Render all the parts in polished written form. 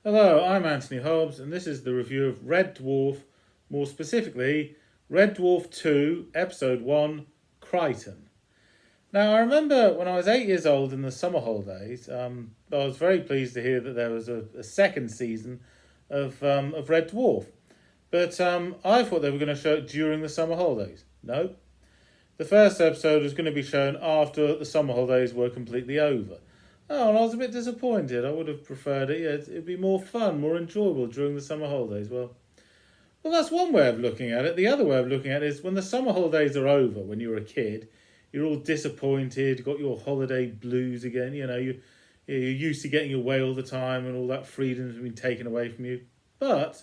Hello, I'm Anthony Hobbs, and this is the review of Red Dwarf, more specifically, Red Dwarf 2, Episode 1, Crichton. Now, I remember when I was 8 years old in the summer holidays, I was very pleased to hear that there was a second season of Red Dwarf. But I thought they were going to show it during the summer holidays. No. The first episode was going to be shown after the summer holidays were completely over. Oh, and I was a bit disappointed. I would have preferred it. Yeah, it'd be more fun, more enjoyable during the summer holidays. Well, that's one way of looking at it. The other way of looking at it is when the summer holidays are over, when you're a kid, you're all disappointed, got your holiday blues again. You're used to getting away all the time and all that freedom has been taken away from you. But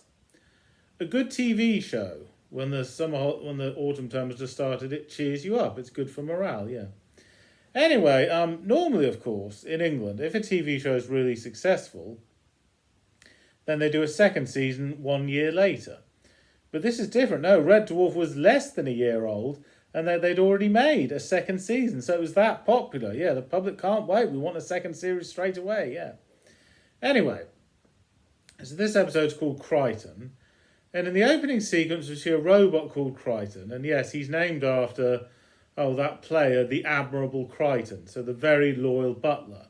a good TV show, when the autumn term has just started, it cheers you up. It's good for morale, yeah. Anyway, normally, of course, in England, if a TV show is really successful, then they do a second season 1 year later. But this is different. No, Red Dwarf was less than a year old, and they'd already made a second season, so it was that popular. Yeah, the public can't wait. We want a second series straight away, yeah. Anyway, so this episode's called Crichton, and in the opening sequence we see a robot called Crichton, and yes, he's named after, that player, the Admirable Crichton, so the very loyal butler.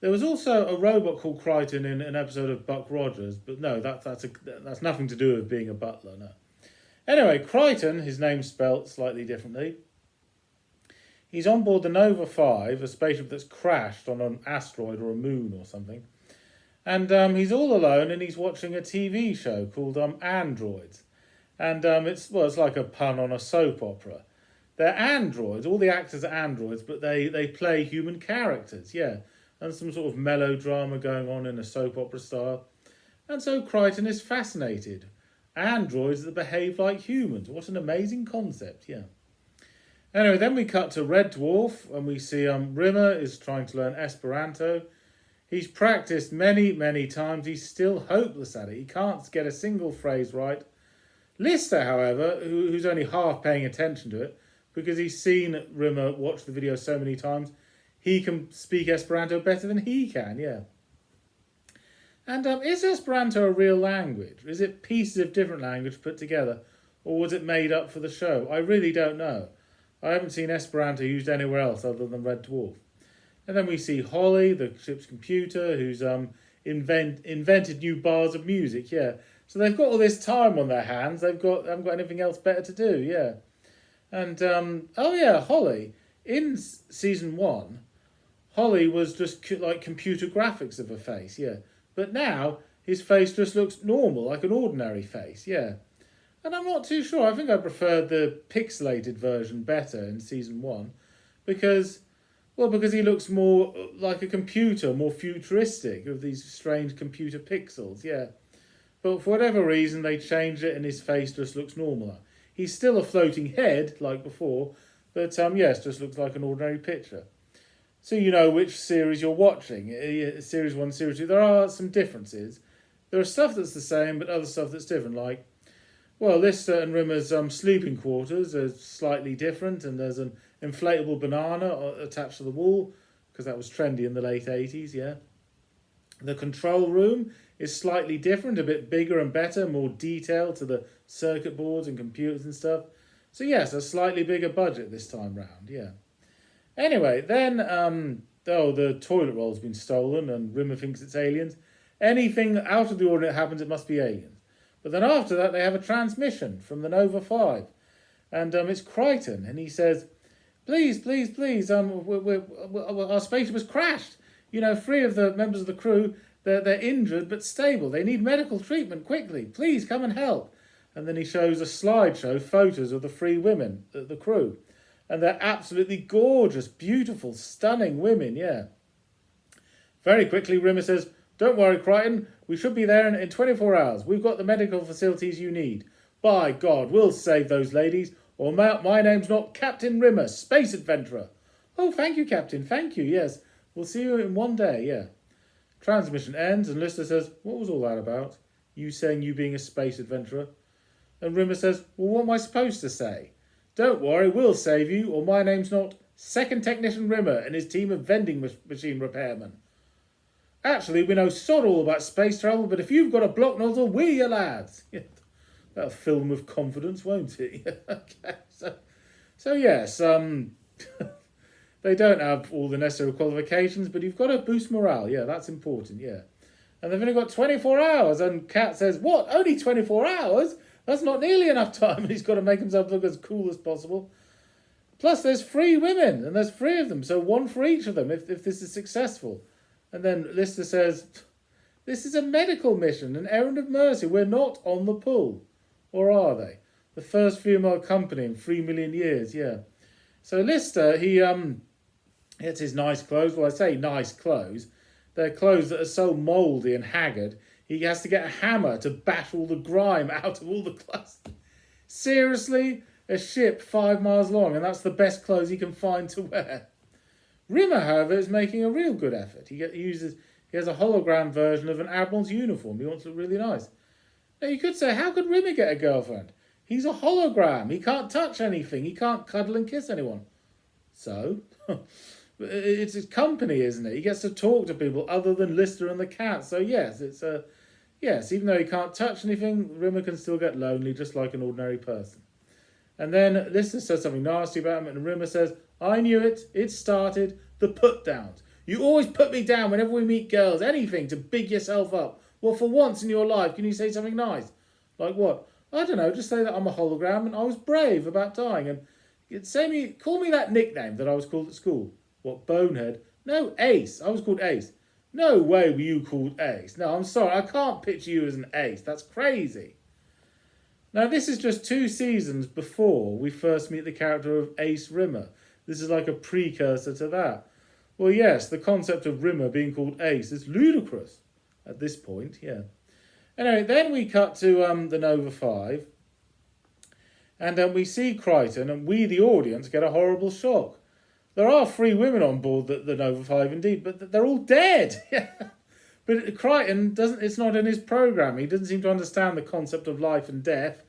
There was also a robot called Crichton in an episode of Buck Rogers, but no, that's nothing to do with being a butler, no. Anyway, Crichton, his name's spelt slightly differently. He's on board the Nova 5, a spaceship that's crashed on an asteroid or a moon or something. And he's all alone and he's watching a TV show called Androids. And it's like a pun on a soap opera. They're androids, all the actors are androids, but they play human characters, yeah. And some sort of melodrama going on in a soap opera style. And so Crichton is fascinated. Androids that behave like humans. What an amazing concept, yeah. Anyway, then we cut to Red Dwarf, and we see Rimmer is trying to learn Esperanto. He's practiced many, many times. He's still hopeless at it. He can't get a single phrase right. Lister, however, who's only half paying attention to it, because he's seen Rimmer watch the video so many times, he can speak Esperanto better than he can, yeah. And is Esperanto a real language? Is it pieces of different language put together? Or was it made up for the show? I really don't know. I haven't seen Esperanto used anywhere else other than Red Dwarf. And then we see Holly, the ship's computer, who's invented new bars of music, yeah. So they've got all this time on their hands. They haven't got anything else better to do, yeah. And, Holly. In season 1, Holly was just like computer graphics of a face, yeah. But now, his face just looks normal, like an ordinary face, yeah. And I'm not too sure. I think I preferred the pixelated version better in season 1. Because he looks more like a computer, more futuristic, with these strange computer pixels, yeah. But for whatever reason, they changed it and his face just looks normal. He's still a floating head, like before, but just looks like an ordinary picture. So you know which series you're watching. Series 1, Series 2. There are some differences. There are stuff that's the same, but other stuff that's different. Like, Lister and Rimmer's sleeping quarters are slightly different, and there's an inflatable banana attached to the wall, because that was trendy in the late 80s, yeah. The control room is slightly different, a bit bigger and better, more detailed to the circuit boards and computers and stuff. So yes, a slightly bigger budget this time round, yeah. Anyway, then, the toilet roll's been stolen and Rimmer thinks it's aliens. Anything out of the ordinary happens, it must be aliens. But then after that, they have a transmission from the Nova 5. And it's Crichton, and he says, please, our spaceship has crashed. 3 of the members of the crew, they're injured but stable. They need medical treatment quickly. Please come and help. And then he shows a slideshow, photos of the 3 women, the crew. And they're absolutely gorgeous, beautiful, stunning women, yeah. Very quickly, Rimmer says, don't worry, Crichton, we should be there in 24 hours. We've got the medical facilities you need. By God, we'll save those ladies, or my name's not Captain Rimmer, space adventurer. Oh, thank you, Captain, thank you, yes. We'll see you in 1 day, yeah. Transmission ends, and Lister says, what was all that about? You saying you being a space adventurer? And Rimmer says, well, what am I supposed to say? Don't worry, we'll save you, or my name's not Second Technician Rimmer and his team of vending machine repairmen. Actually, we know sod all about space travel, but if you've got a block nozzle, we're your lads. That'll fill them with confidence, won't it? Okay, so yes, they don't have all the necessary qualifications, but you've got to boost morale. Yeah, that's important, yeah. And they've only got 24 hours, and Cat says, what, only 24 hours? That's not nearly enough time. And he's got to make himself look as cool as possible. Plus, there's 3 women, and there's 3 of them, so 1 for each of them if this is successful. And then Lister says, this is a medical mission, an errand of mercy. We're not on the pull. Or are they? The first female company in 3 million years, yeah. So Lister, he gets his nice clothes. Well, I say nice clothes. They're clothes that are so mouldy and haggard, he has to get a hammer to bash all the grime out of all the clothes. Seriously? A ship 5 miles long, and that's the best clothes he can find to wear. Rimmer, however, is making a real good effort. He has a hologram version of an admiral's uniform. He wants to look really nice. Now, you could say, how could Rimmer get a girlfriend? He's a hologram. He can't touch anything. He can't cuddle and kiss anyone. So, it's his company, isn't it? He gets to talk to people other than Lister and the cat. So, yes, yes, even though he can't touch anything, Rimmer can still get lonely just like an ordinary person. And then Lister says something nasty about him, and Rimmer says, I knew it. It started. The put-downs. You always put me down whenever we meet girls. Anything to big yourself up. Well, for once in your life, can you say something nice? Like what? I don't know. Just say that I'm a hologram and I was brave about dying. And call me that nickname that I was called at school. What, Bonehead? No, Ace. I was called Ace. No way were you called Ace. No, I'm sorry. I can't picture you as an ace. That's crazy. Now, this is just 2 seasons before we first meet the character of Ace Rimmer. This is like a precursor to that. Well, yes, the concept of Rimmer being called Ace is ludicrous at this point, yeah. Anyway, then we cut to the Nova 5, and we see Crichton, and we, the audience, get a horrible shock. There are 3 women on board the Nova 5, indeed, but they're all dead. But Crichton it's not in his programme. He doesn't seem to understand the concept of life and death.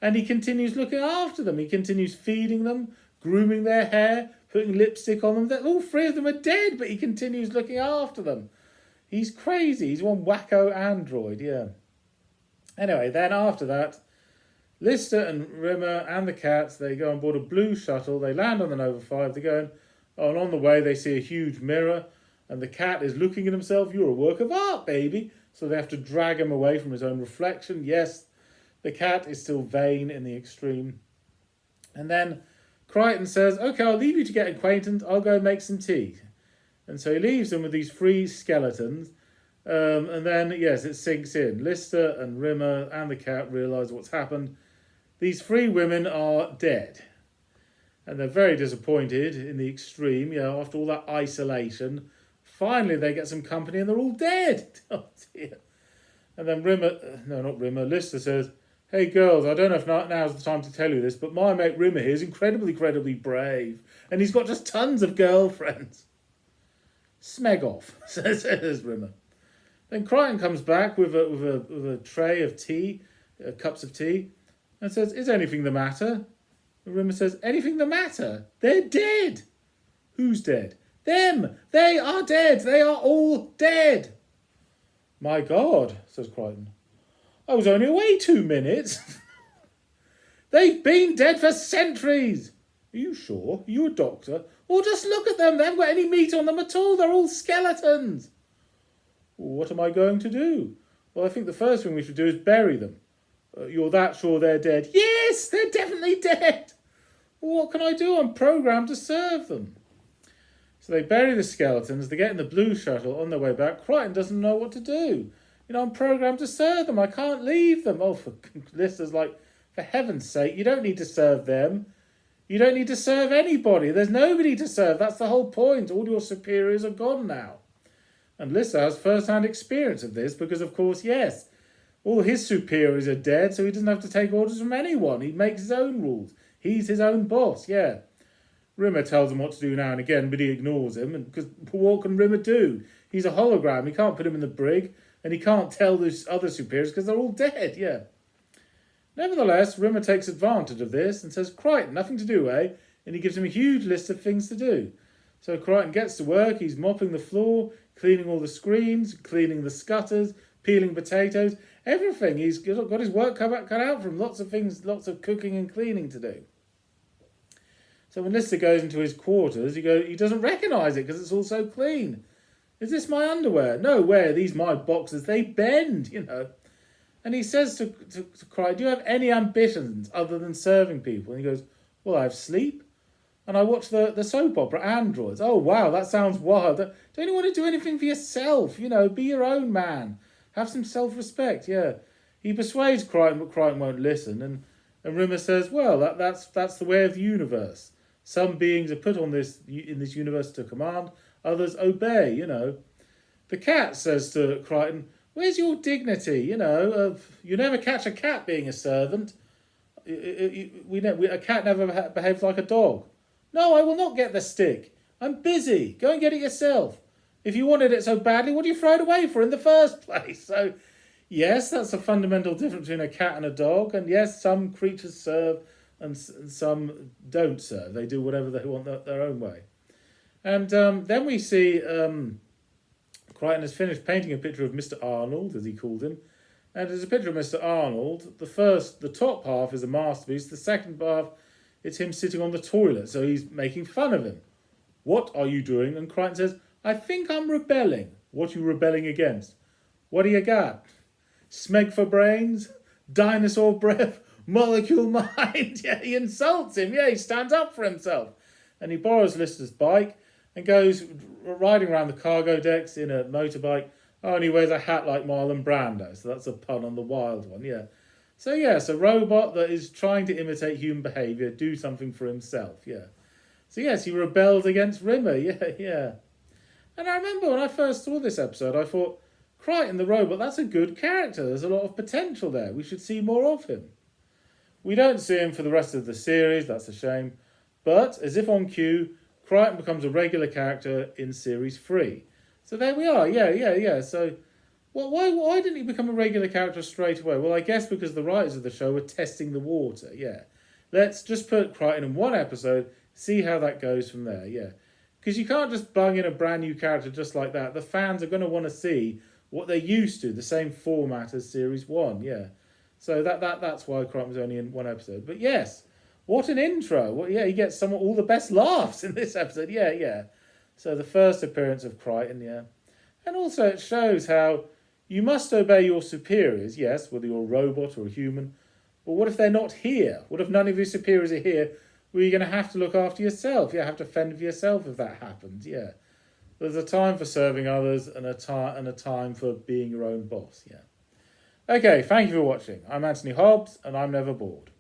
And he continues looking after them. He continues feeding them, grooming their hair, putting lipstick on them. All 3 of them are dead, but he continues looking after them. He's crazy. He's one wacko android, yeah. Anyway, then after that, Lister and Rimmer and the cats, they go on board a blue shuttle. They land on the Nova 5. They're going, and on the way they see a huge mirror. And the cat is looking at himself. You're a work of art, baby. So they have to drag him away from his own reflection. Yes, the cat is still vain in the extreme. And then Crichton says, okay, I'll leave you to get acquainted. I'll go make some tea. And so he leaves them with these 3 skeletons. And then, yes, it sinks in. Lister and Rimmer and the cat realise what's happened. These 3 women are dead. And they're very disappointed in the extreme, after all that isolation. Finally, they get some company and they're all dead. Oh, dear. And then Lister says, hey, girls, I don't know if now's the time to tell you this, but my mate Rimmer here is incredibly brave. And he's got just tons of girlfriends. Smeg off, says Rimmer. Then Crichton comes back with a tray of tea, cups of tea, and says, is anything the matter? And Rimmer says, anything the matter? They're dead. Who's dead? Them! They are dead! They are all dead! My God, says Crichton. I was only away 2 minutes. They've been dead for centuries. Are you sure? Are you a doctor? Well, just look at them. They haven't got any meat on them at all. They're all skeletons. Well, what am I going to do? Well, I think the first thing we should do is bury them. You're that sure they're dead? Yes, they're definitely dead. Well, what can I do? I'm programmed to serve them. So they bury the skeletons, they get in the blue shuttle on their way back. Crichton doesn't know what to do. I'm programmed to serve them. I can't leave them. Oh, Lister's like, for heaven's sake, you don't need to serve them. You don't need to serve anybody. There's nobody to serve. That's the whole point. All your superiors are gone now. And Lister has first-hand experience of this because, of course, yes, all his superiors are dead, so he doesn't have to take orders from anyone. He makes his own rules. He's his own boss, yeah. Rimmer tells him what to do now and again, but he ignores him. And because what can Rimmer do? He's a hologram. He can't put him in the brig, and he can't tell those other superiors because they're all dead, yeah. Nevertheless, Rimmer takes advantage of this and says, Crichton, nothing to do, eh? And he gives him a huge list of things to do. So Crichton gets to work. He's mopping the floor. cleaning all the screens, cleaning the scutters, peeling potatoes, everything. He's got his work cut out for him. Lots of things, lots of cooking and cleaning to do. So when Lister goes into his quarters, he doesn't recognise it because it's all so clean. Is this my underwear? No, where? These my boxers. They bend, And he says to Crichton, do you have any ambitions other than serving people? And he goes, well, I have sleep. And I watch the soap opera, Androids. Oh, wow, that sounds wild. Don't you want to do anything for yourself? Be your own man. Have some self-respect, yeah. He persuades Crichton, but Crichton won't listen. And Rimmer says, well, that's the way of the universe. Some beings are put in this universe to command, others obey, The cat says to Crichton, where's your dignity, you never catch a cat being a servant. A cat never behaves like a dog. No, I will not get the stick. I'm busy. Go and get it yourself. If you wanted it so badly, what do you throw it away for in the first place? So, yes, that's a fundamental difference between a cat and a dog. And yes, some creatures serve and some don't serve. They do whatever they want their own way. And then we see Crichton has finished painting a picture of Mr. Arnold, as he called him. And there's a picture of Mr. Arnold. The top half is a masterpiece. The second half, it's him sitting on the toilet. So he's making fun of him. What are you doing? And Crichton says, I think I'm rebelling. What are you rebelling against? What do you got? Smeg for brains? Dinosaur breath? Molecule mind? Yeah, he insults him. Yeah, he stands up for himself. And he borrows Lister's bike and goes riding around the cargo decks in a motorbike. Oh, and he wears a hat like Marlon Brando. So that's a pun on the wild one, yeah. So, yes, a robot that is trying to imitate human behaviour, do something for himself, yeah. So, yes, he rebelled against Rimmer, yeah. And I remember when I first saw this episode, I thought, Crichton the robot, that's a good character. There's a lot of potential there. We should see more of him. We don't see him for the rest of the series, that's a shame. But, as if on cue, Crichton becomes a regular character in Series 3. So there we are, yeah. So, well, why didn't he become a regular character straight away? Well, I guess because the writers of the show were testing the water, yeah. Let's just put Crichton in one episode, see how that goes from there, yeah. Because you can't just bung in a brand new character just like that. The fans are going to want to see what they're used to, the same format as Series 1, yeah. So that's why Crichton was only in one episode. But yes, what an intro. Well, yeah, he gets all the best laughs in this episode, yeah. So the first appearance of Crichton, yeah. And also it shows how you must obey your superiors, yes, whether you're a robot or a human. But what if they're not here? What if none of your superiors are here? Well, you're going to have to look after yourself. You have to fend for yourself if that happens, yeah. There's a time for serving others and a time for being your own boss, yeah. Okay, thank you for watching. I'm Anthony Hobbs, and I'm never bored.